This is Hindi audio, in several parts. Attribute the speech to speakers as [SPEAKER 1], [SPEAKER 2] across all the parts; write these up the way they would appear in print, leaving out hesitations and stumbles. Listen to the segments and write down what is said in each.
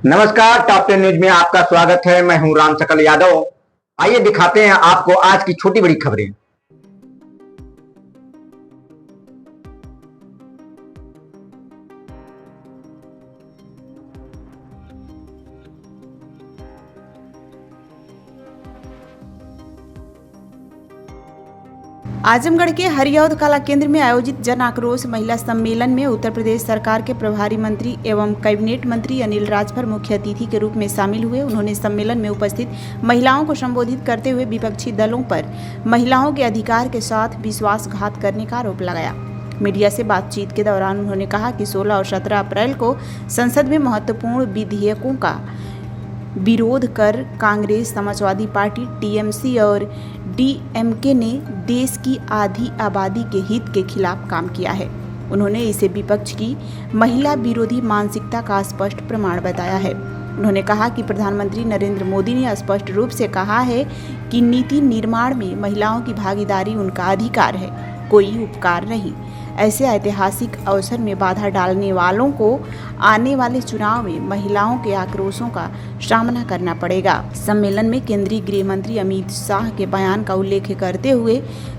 [SPEAKER 1] नमस्कार, टॉप 10 न्यूज में आपका स्वागत है। मैं हूं राम सकल यादव। आइए दिखाते हैं आपको आज की छोटी बड़ी खबरें।
[SPEAKER 2] आजमगढ़ के हरिऔध कला केंद्र में आयोजित जन आक्रोश महिला सम्मेलन में उत्तर प्रदेश सरकार के प्रभारी मंत्री एवं कैबिनेट मंत्री अनिल राजभर मुख्य अतिथि के रूप में शामिल हुए। उन्होंने सम्मेलन में उपस्थित महिलाओं को संबोधित करते हुए विपक्षी दलों पर महिलाओं के अधिकार के साथ विश्वासघात करने का आरोप लगाया। मीडिया से बातचीत के दौरान उन्होंने कहा कि 16 और 17 अप्रैल को संसद में महत्वपूर्ण विधेयकों का विरोध कर कांग्रेस, समाजवादी पार्टी, टीएमसी और डीएमके ने देश की आधी आबादी के हित के खिलाफ काम किया है। उन्होंने इसे विपक्ष की महिला विरोधी मानसिकता का स्पष्ट प्रमाण बताया है। उन्होंने कहा कि प्रधानमंत्री नरेंद्र मोदी ने स्पष्ट रूप से कहा है कि नीति निर्माण में महिलाओं की भागीदारी उनका अधिकार है, कोई उपकार नहीं। ऐसे ऐतिहासिक अवसर में बाधा डालने वालों को आने वाले चुनाव में महिलाओं के आक्रोशों का सामना करना पड़ेगा। सम्मेलन में केंद्रीय गृह मंत्री अमित शाह के बयान का उल्लेख करते हुए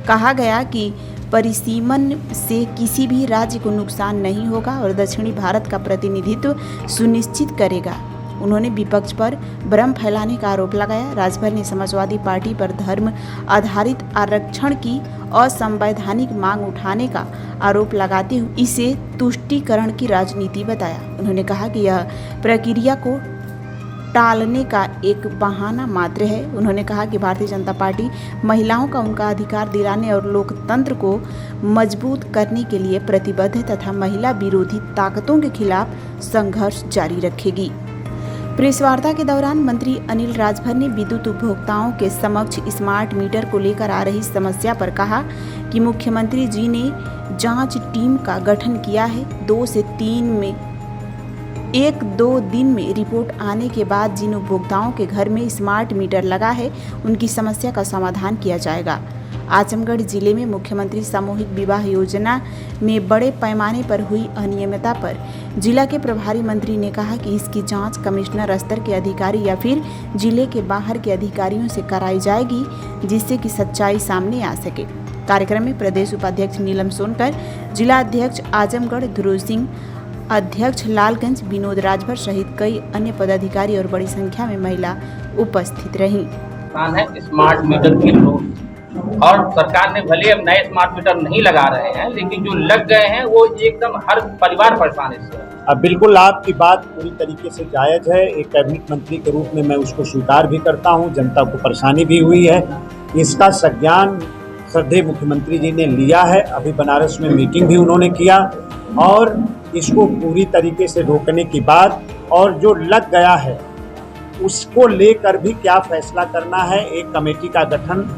[SPEAKER 2] कहा गया कि परिसीमन से किसी भी राज्य को नुकसान नहीं होगा और दक्षिणी भारत का प्रतिनिधित्व सुनिश्चित करेगा। उन्होंने विपक्ष पर भ्रम फैलाने का आरोप लगाया। राजभर ने समाजवादी पार्टी पर धर्म आधारित आरक्षण की असंवैधानिक मांग उठाने का आरोप लगाते हुए इसे तुष्टीकरण की राजनीति बताया। उन्होंने कहा कि यह प्रक्रिया को टालने का एक बहाना मात्र है। उन्होंने कहा कि भारतीय जनता पार्टी महिलाओं का उनका अधिकार दिलाने और लोकतंत्र को मजबूत करने के लिए प्रतिबद्ध तथा महिला विरोधी ताकतों के खिलाफ संघर्ष जारी रखेगी। प्रेस वार्ता के दौरान मंत्री अनिल राजभर ने विद्युत उपभोक्ताओं के समक्ष स्मार्ट मीटर को लेकर आ रही समस्या पर कहा कि मुख्यमंत्री जी ने जांच टीम का गठन किया है। 2 से 3 में 1-2 दिन में रिपोर्ट आने के बाद जिन उपभोक्ताओं के घर में स्मार्ट मीटर लगा है उनकी समस्या का समाधान किया जाएगा। आजमगढ़ जिले में मुख्यमंत्री सामूहिक विवाह योजना में बड़े पैमाने पर हुई अनियमितता पर जिला के प्रभारी मंत्री ने कहा कि इसकी जांच कमिश्नर स्तर के अधिकारी या फिर जिले के बाहर के अधिकारियों से कराई जाएगी, जिससे कि सच्चाई सामने आ सके। कार्यक्रम में प्रदेश उपाध्यक्ष नीलम सोनकर, जिला अध्यक्ष आजमगढ़ ध्रुव सिंह, अध्यक्ष लालगंज विनोद राजभर सहित कई अन्य पदाधिकारी और बड़ी संख्या में महिला उपस्थित रहीं।
[SPEAKER 3] स्मार्ट मीटर की लोड और सरकार ने भले अब नए स्मार्ट मीटर नहीं लगा रहे हैं, लेकिन जो लग गए हैं वो एकदम हर परिवार परेशान है इससे।
[SPEAKER 4] अब बिल्कुल आपकी बात पूरी तरीके से जायज़ है। एक कैबिनेट मंत्री के रूप में मैं उसको स्वीकार भी करता हूं। जनता को परेशानी भी हुई है, इसका संज्ञान श्रद्धेय मुख्यमंत्री जी ने लिया है। अभी बनारस में मीटिंग भी उन्होंने किया और इसको पूरी तरीके से रोकने की बात और जो लग गया है उसको लेकर भी क्या फैसला करना है, एक कमेटी का गठन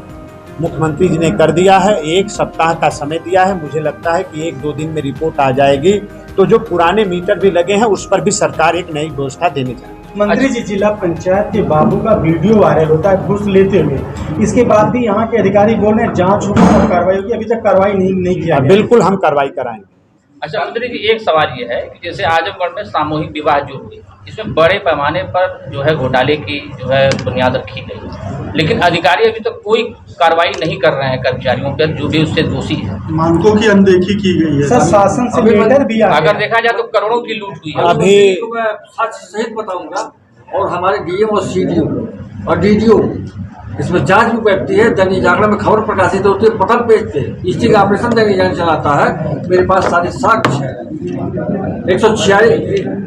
[SPEAKER 4] मुख्यमंत्री जी ने कर दिया है। 1 सप्ताह का समय दिया है। मुझे लगता है कि 1-2 दिन में रिपोर्ट आ जाएगी, तो जो पुराने मीटर भी लगे हैं उस पर भी सरकार एक नई व्यवस्था देने जा रही है।
[SPEAKER 5] मंत्री जी, जिला पंचायत के बाबू का वीडियो वायरल होता है घूस लेते हुए, इसके बाद भी यहाँ के अधिकारी बोल रहे हैं जांच होगी और कार्रवाई होगी। अभी तक कार्रवाई नहीं किया गया।
[SPEAKER 4] बिल्कुल हम कार्रवाई कराएंगे।
[SPEAKER 3] अच्छा मंत्री जी, एक सवाल ये है कि जैसे आजमगढ़ में सामूहिक विवाह जो हुए, इसमें बड़े पैमाने पर जो है घोटाले की जो है बुनियाद रखी गई, लेकिन अधिकारी अभी तक कोई कार्रवाई नहीं कर रहे हैं कर्मचारियों पर जो भी उससे दोषी है।
[SPEAKER 5] मानकों की अनदेखी की गई है। सर, शासन से लेटर भी
[SPEAKER 3] अगर देखा जाए तो करोड़ों की लूट हुई है।
[SPEAKER 4] अभी
[SPEAKER 6] तो मैं सच सहित बताऊंगा और हमारे डीएम और सीडीओ और डीडीओ इसमें जांच भी बैठती है। दैनिक जागरण में खबर प्रकाशित होती है, पटल पेज पे स्टिंग ऑपरेशन दैनिक जागरण चलाता है। मेरे पास सारे साक्ष्य है।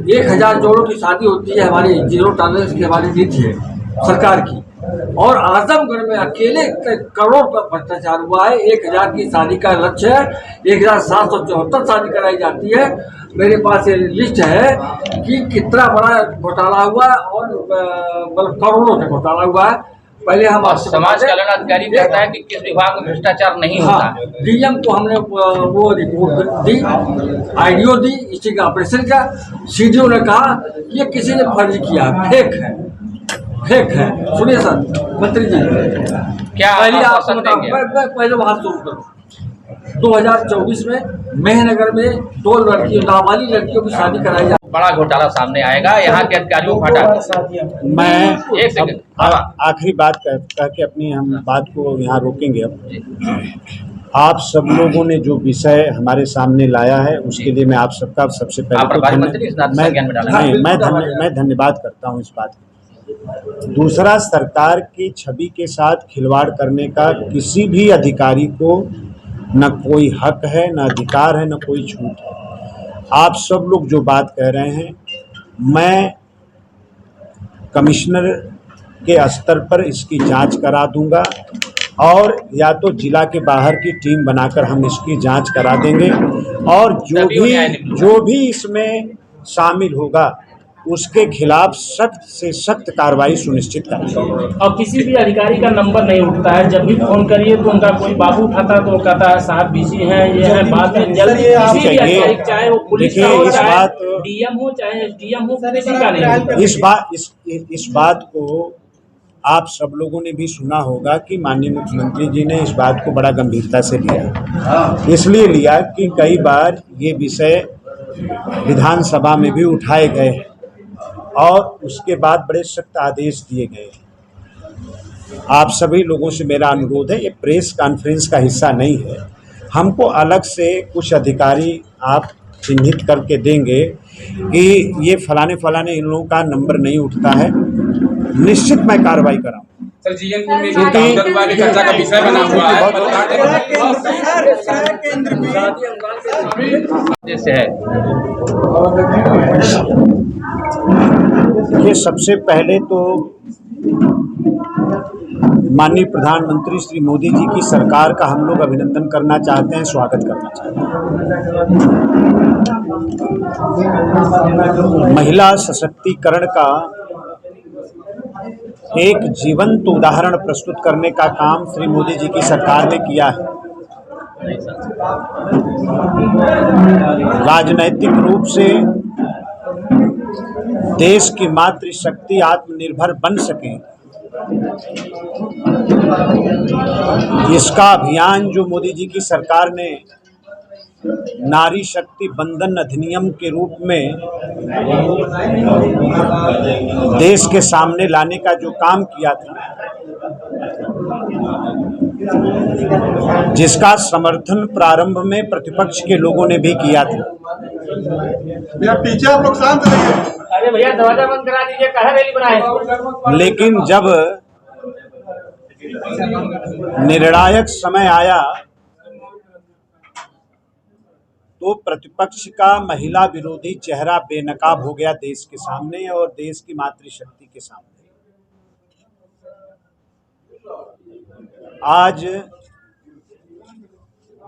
[SPEAKER 6] 1,000 जोड़ों की शादी होती है, हमारी जीरो टॉलरेंस की हमारी नीति है सरकार की। और आजमगढ़ में अकेले करोड़ का भ्रष्टाचार हुआ है। 1,000 की शादी का लक्ष्य है, 1,774 शादी कराई जाती है। मेरे पास ये लिस्ट है कि कितना बड़ा घोटाला हुआ है और मतलब करोड़ों का घोटाला हुआ है। पहले हम
[SPEAKER 3] समाज कल्याण अधिकारी कहता है कि किस विभाग में भ्रष्टाचार नहीं होता।
[SPEAKER 6] डीएम को हमने वो रिपोर्ट दी, आईडीओ दी स्टिंग ऑपरेशन का। सीडीओ ने कहा ये किसी ने फर्ज किया, फेक है। सुनिए सर मंत्री जी,
[SPEAKER 3] क्या
[SPEAKER 6] पहले आप पहले वहां शुरू करो। 2024 में मेहनगर में 2 लड़कियों, नाबालिग लड़कियों की शादी कराई जा।
[SPEAKER 3] बड़ा घोटाला सामने आएगा, यहाँ के अधिकारियों को हटा।
[SPEAKER 4] मैं
[SPEAKER 3] एक सेकंड,
[SPEAKER 4] आखिरी बात कह के अपनी हम बात को यहाँ रोकेंगे। अब आप सब लोगों ने जो विषय हमारे सामने लाया है उसके लिए मैं आप सबका सबसे
[SPEAKER 3] आप
[SPEAKER 4] पहले
[SPEAKER 3] प्रभारी मंत्री इस नाते संज्ञान में डालेंगे।
[SPEAKER 4] मैं धन्यवाद करता हूँ इस बात का। दूसरा, सरकार की छवि के साथ खिलवाड़ करने का किसी भी अधिकारी को न कोई हक है, न अधिकार है, न कोई छूट है। आप सब लोग जो बात कह रहे हैं, मैं कमिश्नर के स्तर पर इसकी जांच करा दूंगा और या तो जिला के बाहर की टीम बनाकर हम इसकी जांच करा देंगे और जो भी इसमें शामिल होगा उसके खिलाफ सख्त से सख्त कार्रवाई सुनिश्चित करेंगे।
[SPEAKER 7] और किसी भी अधिकारी का नंबर नहीं उठता है, जब भी फोन करिए तो उनका कोई बाबू उठाता है तो वो कहता है साहब बिजी हैं, ये है, बात में जल्दी। किसी भी अधिकारी, चाहे वो पुलिस का हो, चाहे डीएम हो, चाहे एसडीएम हो, किसी का नहीं।
[SPEAKER 4] इस बात को आप सब लोगों ने भी सुना होगा कि माननीय मुख्यमंत्री जी ने इस बात को बड़ा गंभीरता से लिया। इसलिए लिया कि कई बार ये विषय विधानसभा में भी उठाए गए हैं और उसके बाद बड़े सख्त आदेश दिए गए। आप सभी लोगों से मेरा अनुरोध है, ये प्रेस कॉन्फ्रेंस का हिस्सा नहीं है। हमको अलग से कुछ अधिकारी आप चिन्हित करके देंगे कि ये फलाने इन लोगों का नंबर नहीं उठता है, निश्चित मैं कार्रवाई कराऊँ।
[SPEAKER 8] सर, जीएनपुर में चर्चा का विषय बना हुआ है।
[SPEAKER 3] जैसे है
[SPEAKER 4] ये सबसे पहले तो माननीय प्रधानमंत्री श्री मोदी जी की सरकार का हम लोग अभिनंदन करना चाहते हैं, स्वागत करना चाहते हैं। महिला सशक्तिकरण का एक जीवंत उदाहरण प्रस्तुत करने का काम श्री मोदी जी की सरकार ने किया है। राजनैतिक रूप से देश की मातृशक्ति आत्मनिर्भर बन सके, इसका अभियान जो मोदी जी की सरकार ने नारी शक्ति बंधन अधिनियम के रूप में देश के सामने लाने का जो काम किया था, जिसका समर्थन प्रारंभ में प्रतिपक्ष के लोगों ने भी किया था।
[SPEAKER 8] पीछे आप लोग शांत रहिए।
[SPEAKER 7] अरे भैया दरवाजा बंद करा दीजिए, कहाँ रैली बनाए।
[SPEAKER 4] लेकिन जब निर्णायक समय आया तो प्रतिपक्ष का महिला विरोधी चेहरा बेनकाब हो गया देश के सामने और देश की मातृशक्ति के सामने। आज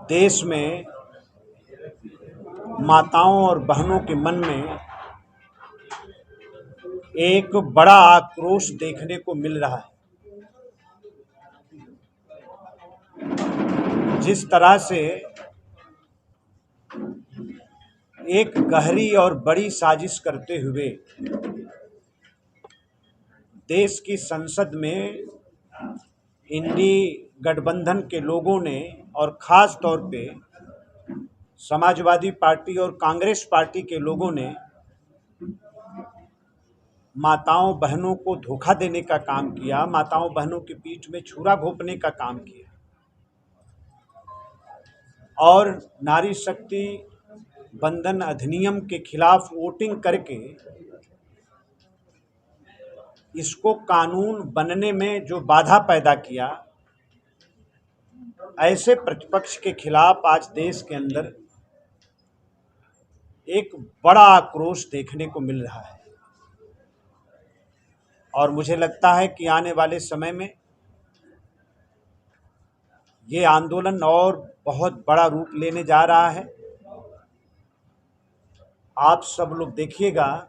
[SPEAKER 4] देश में माताओं और बहनों के मन में एक बड़ा आक्रोश देखने को मिल रहा है। जिस तरह से एक गहरी और बड़ी साजिश करते हुए देश की संसद में इंडी गठबंधन के लोगों ने और ख़ास तौर पे समाजवादी पार्टी और कांग्रेस पार्टी के लोगों ने माताओं बहनों को धोखा देने का काम किया, माताओं बहनों की पीठ में छुरा घोंपने का काम किया और नारी शक्ति बंधन अधिनियम के खिलाफ वोटिंग करके इसको कानून बनने में जो बाधा पैदा किया, ऐसे प्रतिपक्ष के खिलाफ आज देश के अंदर एक बड़ा आक्रोश देखने को मिल रहा है। और मुझे लगता है कि आने वाले समय में ये आंदोलन और बहुत बड़ा रूप लेने जा रहा है। आप सब लोग देखिएगा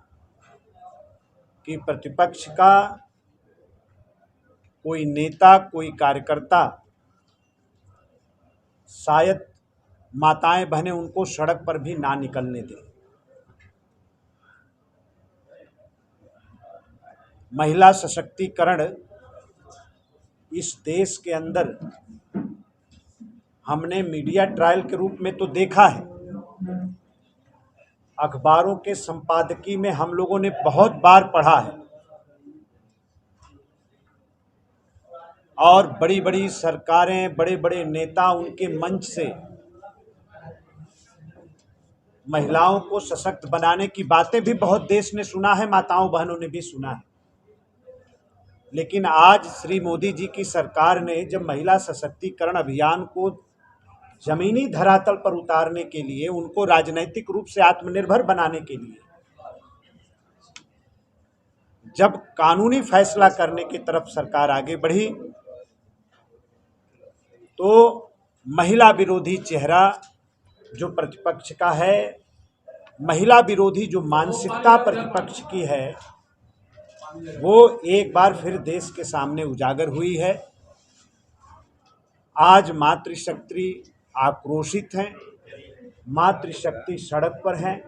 [SPEAKER 4] कि प्रतिपक्ष का कोई नेता, कोई कार्यकर्ता, शायद माताएं बहनें उनको सड़क पर भी ना निकलने दें। महिला सशक्तिकरण इस देश के अंदर हमने मीडिया ट्रायल के रूप में तो देखा है, अखबारों के संपादकीय में हम लोगों ने बहुत बार पढ़ा है, और बड़ी बड़ी सरकारें, बड़े बड़े नेता उनके मंच से महिलाओं को सशक्त बनाने की बातें भी बहुत देश ने सुना है, माताओं बहनों ने भी सुना है। लेकिन आज श्री मोदी जी की सरकार ने जब महिला सशक्तिकरण अभियान को जमीनी धरातल पर उतारने के लिए, उनको राजनैतिक रूप से आत्मनिर्भर बनाने के लिए जब कानूनी फैसला करने की तरफ सरकार आगे बढ़ी, तो महिला विरोधी चेहरा जो प्रतिपक्ष का है, महिला विरोधी जो मानसिकता प्रतिपक्ष की है, वो एक बार फिर देश के सामने उजागर हुई है। आज मातृशक्ति आक्रोशित हैं, मातृशक्ति सड़क पर हैं,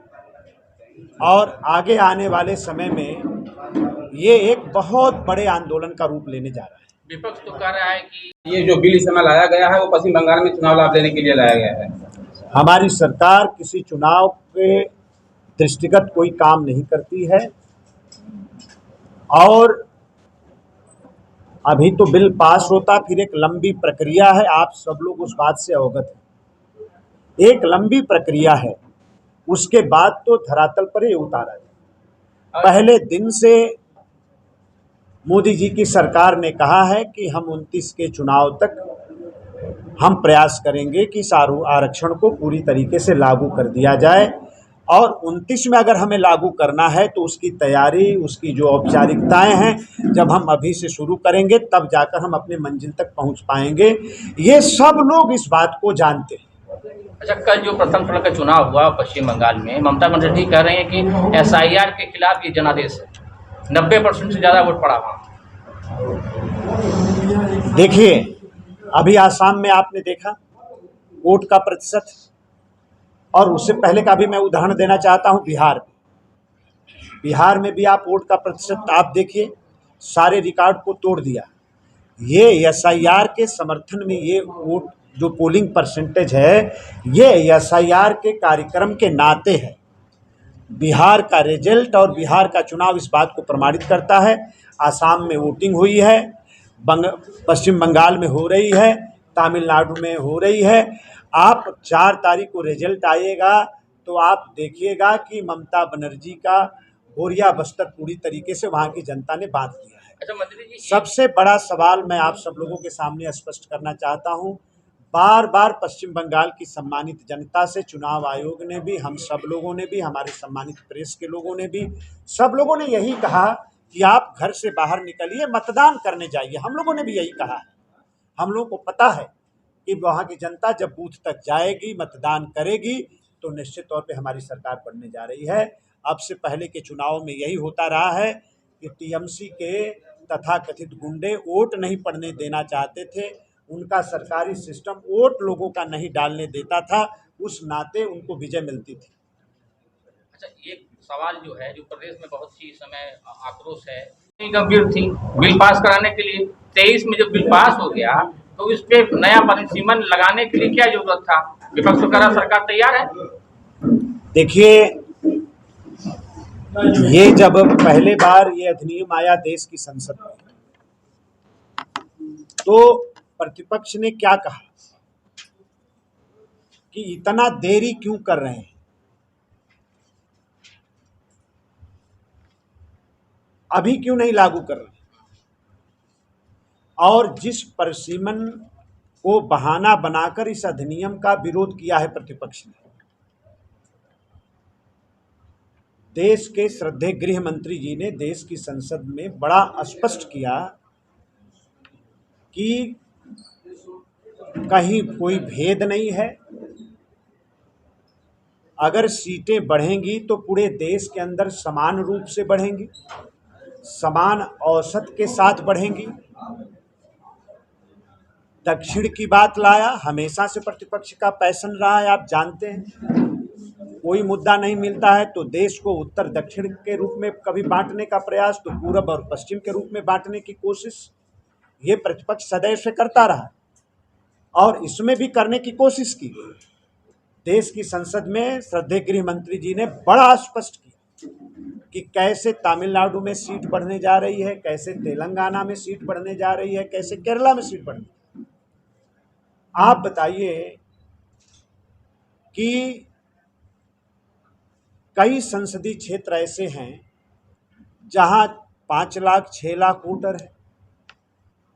[SPEAKER 4] और आगे आने वाले समय में ये एक बहुत बड़े आंदोलन का रूप लेने जा रहा है।
[SPEAKER 3] विपक्ष तो कह रहा है कि
[SPEAKER 8] ये जो बिल इस समय लाया गया है वो पश्चिम बंगाल में चुनाव लाभ लेने के लिए लाया गया है।
[SPEAKER 4] हमारी सरकार किसी चुनाव के दृष्टिगत कोई काम नहीं करती है, और अभी तो बिल पास होता, फिर एक लंबी प्रक्रिया है, आप सब लोग उस बात से अवगत हैं। एक लंबी प्रक्रिया है, उसके बाद तो धरातल पर ही उतारा जाए। पहले दिन से मोदी जी की सरकार ने कहा है कि हम 29 के चुनाव तक हम प्रयास करेंगे कि इस आरक्षण को पूरी तरीके से लागू कर दिया जाए, और 29 में अगर हमें लागू करना है तो उसकी तैयारी, उसकी जो औपचारिकताएं हैं, जब हम अभी से शुरू करेंगे तब जाकर हम अपने मंजिल तक पहुंच पाएंगे। ये सब लोग इस बात को जानते हैं।
[SPEAKER 3] अच्छा, कल जो प्रथम चरण का चुनाव हुआ पश्चिम बंगाल में, ममता बनर्जी कह रही हैं कि SIR के खिलाफ ये जनादेश है, 90% से ज़्यादा वोट पड़ा वहाँ।
[SPEAKER 4] देखिए, अभी आसाम में आपने देखा वोट का प्रतिशत, और उससे पहले का भी मैं उदाहरण देना चाहता हूं। बिहार में भी आप वोट का प्रतिशत आप देखिए, सारे रिकॉर्ड को तोड़ दिया। ये SIR के समर्थन में ये वोट जो पोलिंग परसेंटेज है, ये SIR के कार्यक्रम के नाते है। बिहार का रिजल्ट और बिहार का चुनाव इस बात को प्रमाणित करता है। आसाम में वोटिंग हुई है, पश्चिम बंगाल में हो रही है, तमिलनाडु में हो रही है। आप 4 तारीख को रिजल्ट आएगा तो आप देखिएगा कि ममता बनर्जी का बोरिया बस्तर पूरी तरीके से वहाँ की जनता ने बांध दिया है।
[SPEAKER 3] अच्छा मंत्री जी,
[SPEAKER 4] सबसे बड़ा सवाल मैं आप सब लोगों के सामने स्पष्ट करना चाहता हूँ। बार बार पश्चिम बंगाल की सम्मानित जनता से चुनाव आयोग ने भी, हम सब लोगों ने भी, हमारे सम्मानित प्रेस के लोगों ने भी, सब लोगों ने यही कहा कि आप घर से बाहर निकलिए, मतदान करने जाइए। हम लोगों ने भी यही कहा है। हम लोगों को पता है कि वहाँ की जनता जब बूथ तक जाएगी, मतदान करेगी, तो निश्चित तौर पे हमारी सरकार बनने जा रही है। अब से पहले के चुनाव में यही होता रहा है कि TMC के तथाकथित गुंडे वोट नहीं पड़ने देना चाहते थे। उनका सरकारी सिस्टम वोट लोगों का नहीं डालने देता था, उस नाते उनको विजय मिलती थी।
[SPEAKER 3] अच्छा, एक सवाल जो है, जो प्रदेश में बहुत सी समय आक्रोश है, गंभीर थी बिल पास कराने के लिए। 23 में जब बिल पास हो गया तो इस पे नया परिसीमन लगाने के लिए क्या जरूरत था? विपक्ष तो कह रहा सरकार तैयार है।
[SPEAKER 4] देखिए, ये जब पहले बार ये अधिनियम आया देश की संसद में, तो प्रतिपक्ष ने क्या कहा कि इतना देरी क्यों कर रहे हैं, अभी क्यों नहीं लागू कर रहे। और जिस परिसीमन को बहाना बनाकर इस अधिनियम का विरोध किया है प्रतिपक्ष ने, देश के श्रद्धेय गृह मंत्री जी ने देश की संसद में बड़ा स्पष्ट किया कि कहीं कोई भेद नहीं है। अगर सीटें बढ़ेंगी तो पूरे देश के अंदर समान रूप से बढ़ेंगी, समान औसत के साथ बढ़ेंगी। दक्षिण की बात लाया, हमेशा से प्रतिपक्ष का पैशन रहा है, आप जानते हैं। कोई मुद्दा नहीं मिलता है तो देश को उत्तर दक्षिण के रूप में कभी बांटने का प्रयास, तो पूरब और पश्चिम के रूप में बांटने की कोशिश, ये प्रतिपक्ष सदैव से करता रहा। और इसमें भी करने की कोशिश की गई। देश की संसद में श्रद्धेय गृह मंत्री जी ने बड़ा स्पष्ट किया कि कैसे तमिलनाडु में सीट बढ़ने जा रही है, कैसे तेलंगाना में सीट बढ़ने जा रही है, कैसे केरला में सीट बढ़ने। आप बताइए कि कई संसदीय क्षेत्र ऐसे हैं जहां 5 लाख 6 लाख वोटर है,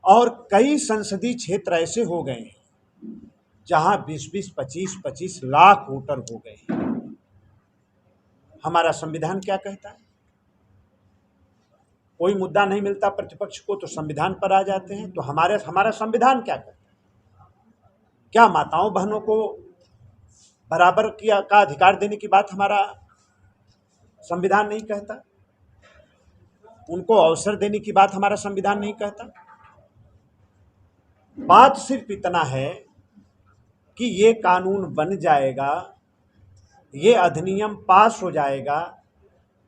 [SPEAKER 4] और कई संसदीय क्षेत्र ऐसे हो गए हैं जहां 20-20, 25-25 लाख वोटर हो गए हैं। हमारा संविधान क्या कहता है? कोई मुद्दा नहीं मिलता प्रतिपक्ष को तो संविधान पर आ जाते हैं। तो हमारा संविधान क्या कहता है? क्या माताओं बहनों को बराबर का अधिकार देने की बात हमारा संविधान नहीं कहता? उनको अवसर देने की बात हमारा संविधान नहीं कहता? बात सिर्फ इतना है कि ये कानून बन जाएगा, ये अधिनियम पास हो जाएगा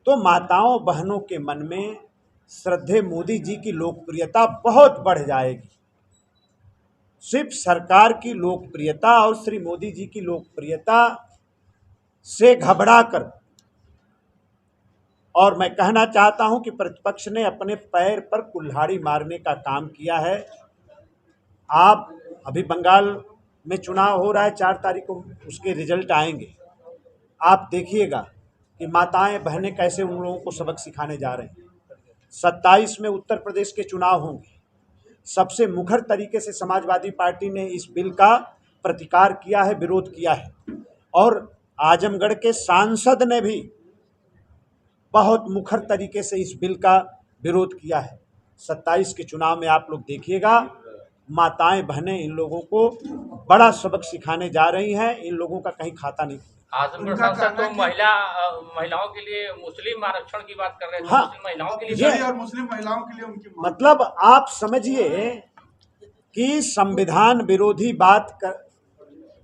[SPEAKER 4] तो माताओं बहनों के मन में श्रद्धेय मोदी जी की लोकप्रियता बहुत बढ़ जाएगी। सिर्फ सरकार की लोकप्रियता और श्री मोदी जी की लोकप्रियता से घबराकर, और मैं कहना चाहता हूं कि प्रतिपक्ष ने अपने पैर पर कुल्हाड़ी मारने का काम किया है। आप अभी बंगाल में चुनाव हो रहा है, 4 तारीख को उसके रिजल्ट आएंगे। आप देखिएगा कि माताएं बहनें कैसे उन लोगों को सबक सिखाने जा रहे हैं। 27 में उत्तर प्रदेश के चुनाव होंगे। सबसे मुखर तरीके से समाजवादी पार्टी ने इस बिल का प्रतिकार किया है, विरोध किया है, और आजमगढ़ के सांसद ने भी बहुत मुखर तरीके से इस बिल का विरोध किया है। 27 के चुनाव में आप लोग देखिएगा, माताएं बहनें इन लोगों को बड़ा सबक सिखाने जा रही हैं। इन लोगों का कहीं खाता नहीं।
[SPEAKER 3] आजमगढ़ सांसद तो महिलाओं के लिए मुस्लिम आरक्षण की बात कर रहे थे।
[SPEAKER 4] हाँ,
[SPEAKER 3] मुस्लिम महिलाओं के लिए
[SPEAKER 5] और मुस्लिम महिलाओं के लिए उनकी
[SPEAKER 4] मतलब आप समझिए कि संविधान विरोधी बात कर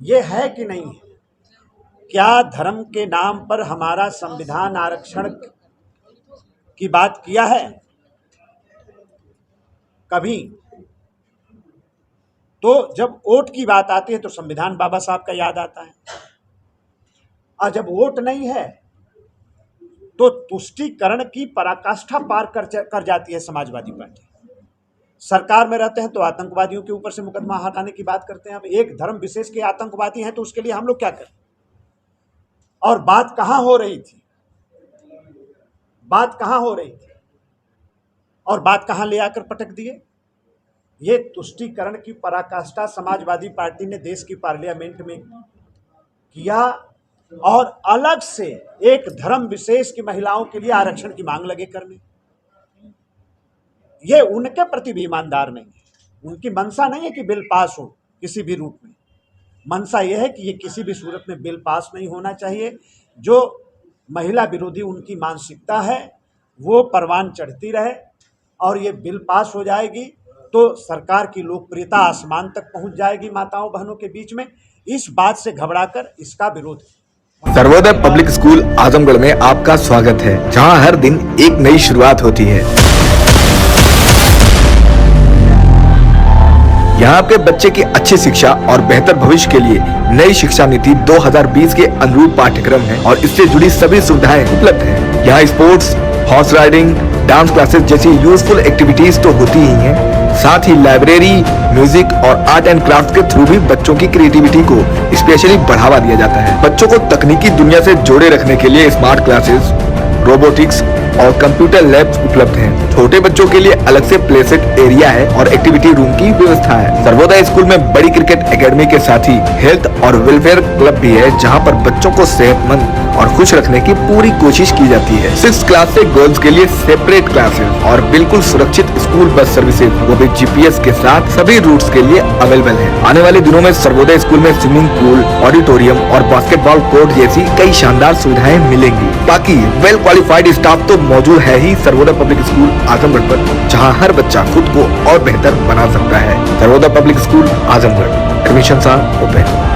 [SPEAKER 4] ये है कि नहीं है? क्या धर्म के नाम पर हमारा संविधान आरक्षण की बात किया है कभी? तो जब वोट की बात आती है तो संविधान बाबा साहब का याद आता है, और जब वोट नहीं है तो तुष्टीकरण की पराकाष्ठा पार कर जाती है समाजवादी पार्टी। सरकार में रहते हैं तो आतंकवादियों के ऊपर से मुकदमा हटाने की बात करते हैं। अब एक धर्म विशेष के आतंकवादी हैं तो उसके लिए हम लोग क्या करें? और बात कहाँ हो रही थी? बात कहाँ हो रही थी और बात कहाँ ले आकर पटक दिए? ये तुष्टीकरण की पराकाष्ठा समाजवादी पार्टी ने देश की पार्लियामेंट में किया, और अलग से एक धर्म विशेष की महिलाओं के लिए आरक्षण की मांग लगे करने। ये उनके प्रति भी ईमानदार नहीं है। उनकी मंशा नहीं है कि बिल पास हो किसी भी रूप में। मंशा यह है कि ये किसी भी सूरत में बिल पास नहीं होना चाहिए। जो महिला विरोधी उनकी मानसिकता है वो परवान चढ़ती रहे, और ये बिल पास हो जाएगी तो सरकार की लोकप्रियता आसमान तक पहुंच जाएगी माताओं बहनों के बीच में। इस बात से घबराकर इसका विरोध।
[SPEAKER 9] सर्वोदय पब्लिक स्कूल आजमगढ़ में आपका स्वागत है, जहां हर दिन एक नई शुरुआत होती है। यहाँ आपके बच्चे की अच्छी शिक्षा और बेहतर भविष्य के लिए नई शिक्षा नीति 2020 के अनुरूप पाठ्यक्रम है और इससे जुड़ी सभी सुविधाएं उपलब्ध हैं। यहाँ sports, horse riding, dance classes जैसी यूजफुल एक्टिविटीज तो होती ही हैं, साथ ही लाइब्रेरी, म्यूजिक और आर्ट एंड क्राफ्ट के थ्रू भी बच्चों की क्रिएटिविटी को स्पेशली बढ़ावा दिया जाता है। बच्चों को तकनीकी दुनिया से जोड़े रखने के लिए स्मार्ट क्लासेस, रोबोटिक्स और कंप्यूटर लैब्स उपलब्ध हैं। छोटे बच्चों के लिए अलग से प्ले सेट एरिया है और एक्टिविटी रूम की व्यवस्था है। सर्वोदय स्कूल में बड़ी क्रिकेट एकेडमी के साथ ही हेल्थ और वेलफेयर क्लब भी है, जहां पर बच्चों को सेहतमंद और खुश रखने की पूरी कोशिश की जाती है। 6th क्लास से गर्ल्स के लिए सेपरेट क्लासेस और बिल्कुल सुरक्षित स्कूल बस सर्विसेज, वो भी GPS के साथ सभी रूट्स के लिए अवेलेबल है। आने वाले दिनों में सर्वोदय स्कूल में स्विमिंग पूल, ऑडिटोरियम और बास्केटबॉल कोर्ट जैसी कई शानदार सुविधाएं मिलेंगी। बाकी वेल क्वालिफाइड स्टाफ तो मौजूद है ही सर्वोदय पब्लिक स्कूल आजमगढ़ पर, जहां हर बच्चा खुद को और बेहतर बना सकता है। Sarvodaya public school Azamgarh, admission are open.